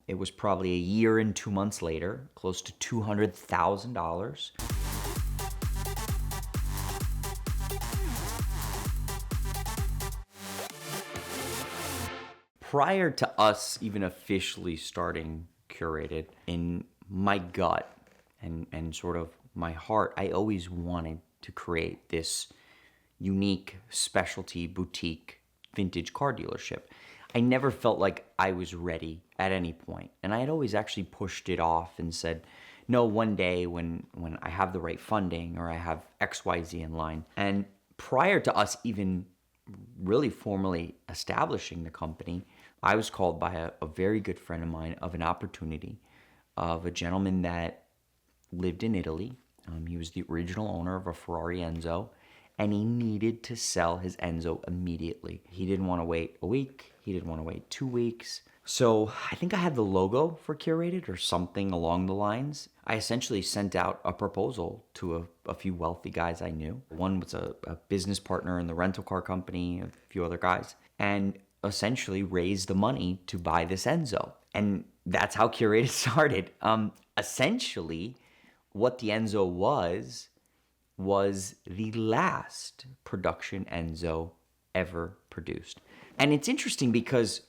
It was probably a year and 2 months later, close to $200,000. Prior to us even officially starting Curated, in my gut and sort of my heart, I always wanted to create this unique specialty boutique vintage car dealership. I never felt like I was ready at any point. And I had always actually pushed it off and said, no, one day when I have the right funding or I have XYZ in line. And prior to us even really formally establishing the company, I was called by a very good friend of mine of an opportunity of a gentleman that lived in Italy. He was the original owner of a Ferrari Enzo, and he needed to sell his Enzo immediately. He didn't want to wait a week. He didn't want to wait 2 weeks. So I think I had the logo for Curated or something along the lines. I essentially sent out a proposal to a few wealthy guys I knew. One was a business partner in the rental car company, a few other guys, and essentially raised the money to buy this Enzo. And that's how Curated started. Essentially, what the Enzo was the last production Enzo ever produced. And it's interesting because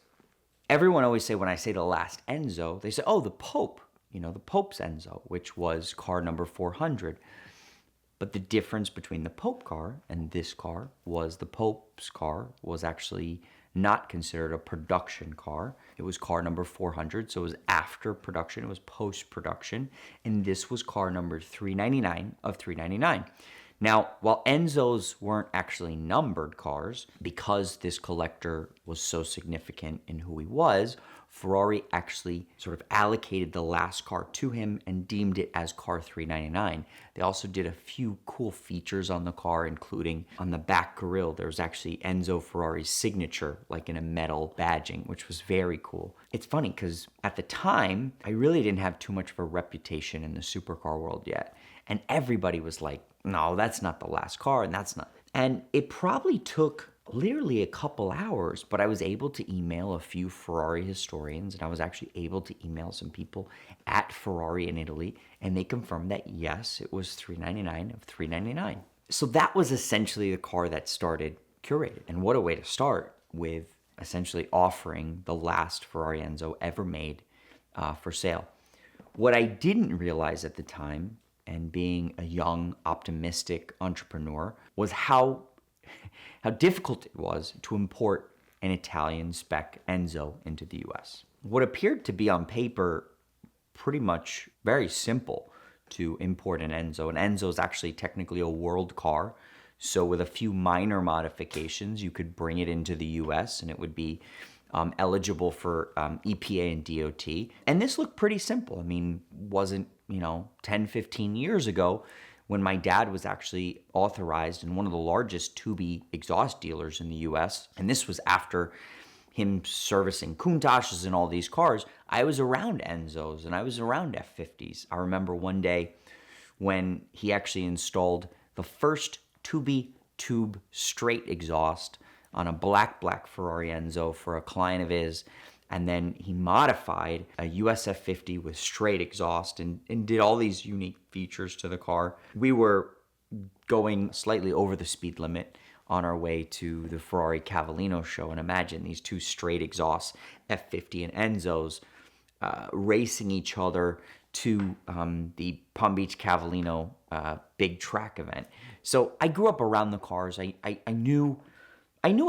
everyone always say, when I say the last Enzo, they say, oh, the Pope, the Pope's Enzo, which was car number 400. But the difference between the Pope car and this car was the Pope's car was actually not considered a production car. It was car number 400, so it was after production, it was post-production, and this was car number 399 of 399. Now, while Enzos weren't actually numbered cars, because this collector was so significant in who he was, Ferrari actually sort of allocated the last car to him and deemed it as car 399. They also did a few cool features on the car, including on the back grille, there was actually Enzo Ferrari's signature, like in a metal badging, which was very cool. It's funny because at the time, I really didn't have too much of a reputation in the supercar world yet. And everybody was like, no, that's not the last car, and that's not. And it probably took literally a couple hours, but I was able to email a few Ferrari historians, and I was actually able to email some people at Ferrari in Italy, and they confirmed that yes, it was 399 of 399. So that was essentially the car that started Curated. And what a way to start, with essentially offering the last Ferrari Enzo ever made for sale. What I didn't realize at the time, and being a young, optimistic entrepreneur, was how difficult it was to import an Italian spec Enzo into the US. What appeared to be on paper pretty much very simple to import an Enzo. An Enzo is actually technically a world car, so with a few minor modifications, you could bring it into the US and it would be eligible for EPA and DOT. And this looked pretty simple. I mean, wasn't 10, 15 years ago, when my dad was actually authorized in one of the largest Tubi exhaust dealers in the US, and this was after him servicing Countachs and all these cars, I was around Enzos and I was around F50s. I remember one day when he actually installed the first Tubi tube straight exhaust on a black Ferrari Enzo for a client of his. And then he modified a US F50 with straight exhaust and did all these unique features to the car. We were going slightly over the speed limit on our way to the Ferrari Cavallino show. And imagine these two straight exhausts, F50 and Enzos, racing each other to the Palm Beach Cavallino big track event. So I grew up around the cars. I knew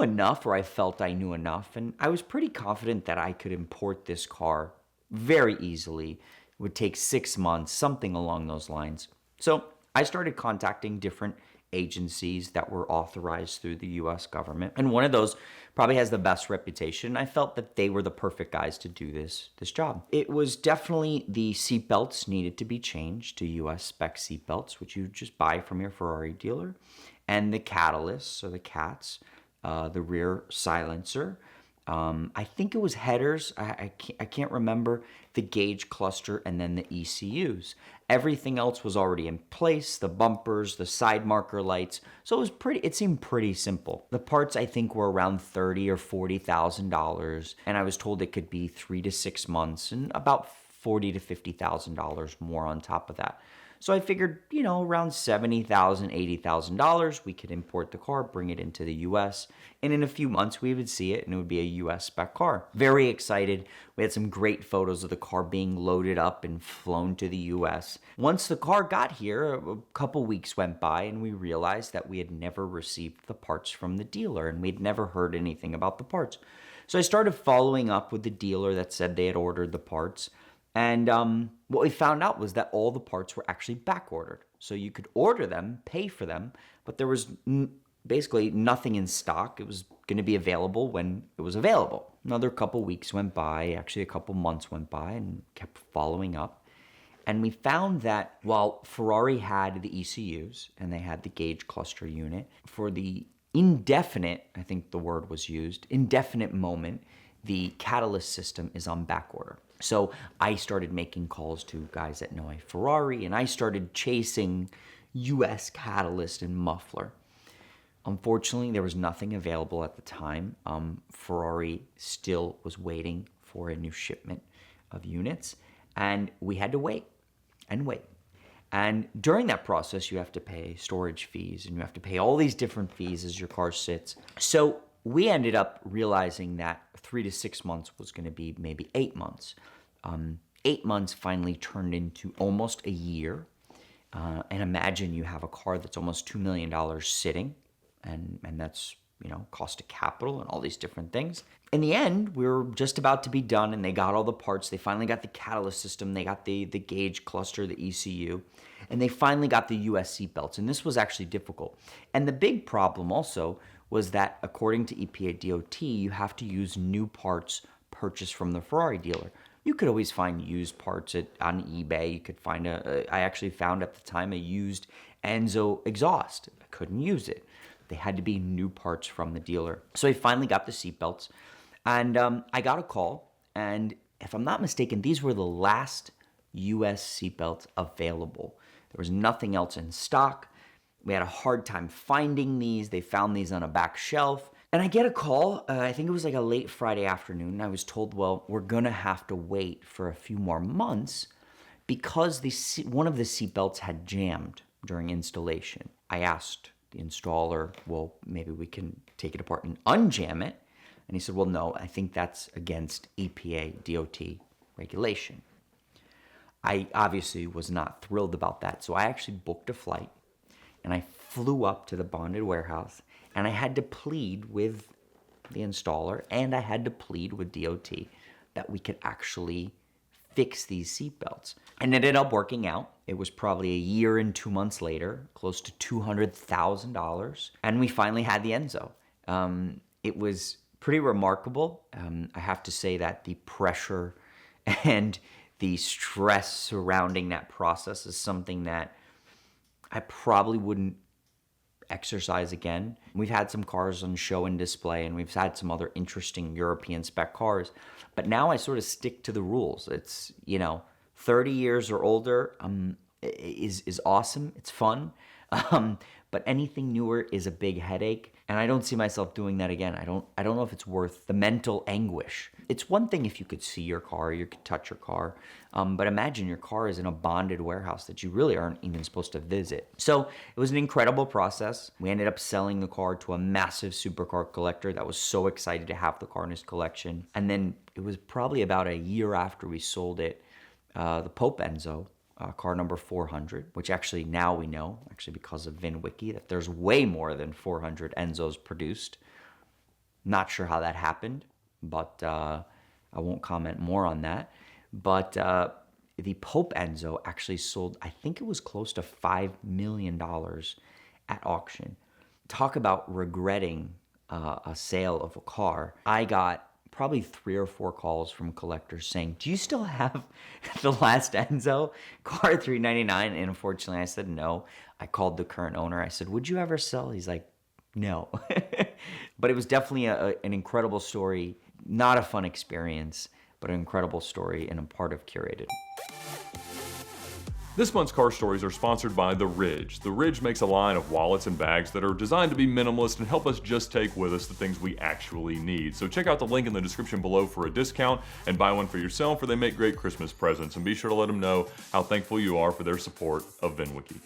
enough, or I felt I knew enough, and I was pretty confident that I could import this car very easily. It would take 6 months, something along those lines. So I started contacting different agencies that were authorized through the US government, and one of those probably has the best reputation. I felt that they were the perfect guys to do this job. It was definitely the seatbelts needed to be changed to US spec seatbelts, which you just buy from your Ferrari dealer, and the catalysts, or the CATs, the rear silencer, I think it was headers. I can't remember, the gauge cluster, and then the ECUs. Everything else was already in place, the bumpers, the side marker lights. So it seemed pretty simple. The parts I think were around $30,000 or $40,000, and I was told it could be 3 to 6 months and about $40,000 to $50,000 more on top of that. So I figured, around $70,000, $80,000, we could import the car, bring it into the US, and in a few months we would see it and it would be a US spec car. Very excited. We had some great photos of the car being loaded up and flown to the US. Once the car got here, a couple weeks went by and we realized that we had never received the parts from the dealer and we'd never heard anything about the parts. So I started following up with the dealer that said they had ordered the parts. And what we found out was that all the parts were actually back ordered. So you could order them, pay for them, but there was basically nothing in stock. It was going to be available when it was available. Another couple weeks went by, actually a couple months went by, and kept following up. And we found that while Ferrari had the ECUs and they had the gauge cluster unit, for the indefinite, I think the word was used, indefinite moment, the catalyst system is on back order. So I started making calls to guys that know a Ferrari, and I started chasing US catalyst and muffler. Unfortunately, there was nothing available at the time. Ferrari still was waiting for a new shipment of units, and we had to wait and wait. And during that process, you have to pay storage fees, and you have to pay all these different fees as your car sits. So we ended up realizing that 3 to 6 months was going to be maybe 8 months. 8 months finally turned into almost a year. And imagine you have a car that's almost $2 million sitting, and that's, cost of capital and all these different things. In the end, we were just about to be done, and they got all the parts. They finally got the catalyst system. They got the gauge cluster, the ECU, and they finally got the US seatbelts. And this was actually difficult. And the big problem also was that according to EPA DOT, you have to use new parts purchased from the Ferrari dealer. You could always find used parts on eBay. You could find I actually found at the time a used Enzo exhaust. I couldn't use it. They had to be new parts from the dealer. So I finally got the seatbelts, and I got a call, and if I'm not mistaken, these were the last US seatbelts available. There was nothing else in stock. We had a hard time finding these. They found these on a back shelf. And I get a call, I think it was like a late Friday afternoon. And I was told, well, we're going to have to wait for a few more months because one of the seatbelts had jammed during installation. I asked the installer, well, maybe we can take it apart and unjam it. And he said, well, no, I think that's against EPA DOT regulation. I obviously was not thrilled about that. So I actually booked a flight. And I flew up to the bonded warehouse, and I had to plead with the installer, and I had to plead with DOT that we could actually fix these seatbelts. And it ended up working out. It was probably a year and 2 months later, close to $200,000, and we finally had the Enzo. It was pretty remarkable. I have to say that the pressure and the stress surrounding that process is something that I probably wouldn't exercise again. We've had some cars on show and display, and we've had some other interesting European spec cars. But now I sort of stick to the rules. It's, 30 years or older is awesome. It's fun. But anything newer is a big headache, and I don't see myself doing that again. I don't know if it's worth the mental anguish. It's one thing if you could see your car, you could touch your car, but imagine your car is in a bonded warehouse that you really aren't even supposed to visit. So it was an incredible process. We ended up selling the car to a massive supercar collector that was so excited to have the car in his collection. And then it was probably about a year after we sold it, the Pope Enzo, car number 400, which actually now we know, actually because of VINwiki, that there's way more than 400 Enzos produced. Not sure how that happened, but I won't comment more on that. But the Pope Enzo actually sold, I think it was close to $5 million at auction. Talk about regretting a sale of a car. I got probably 3 or 4 calls from collectors saying, do you still have the last Enzo, car 399? And unfortunately I said no. I called the current owner. I said, would you ever sell? He's like, no. But it was definitely an incredible story not a fun experience, but an incredible story and a part of Curated. This month's car stories are sponsored by The Ridge. The Ridge makes a line of wallets and bags that are designed to be minimalist and help us just take with us the things we actually need. So check out the link in the description below for a discount and buy one for yourself, or they make great Christmas presents. And be sure to let them know how thankful you are for their support of VINwiki.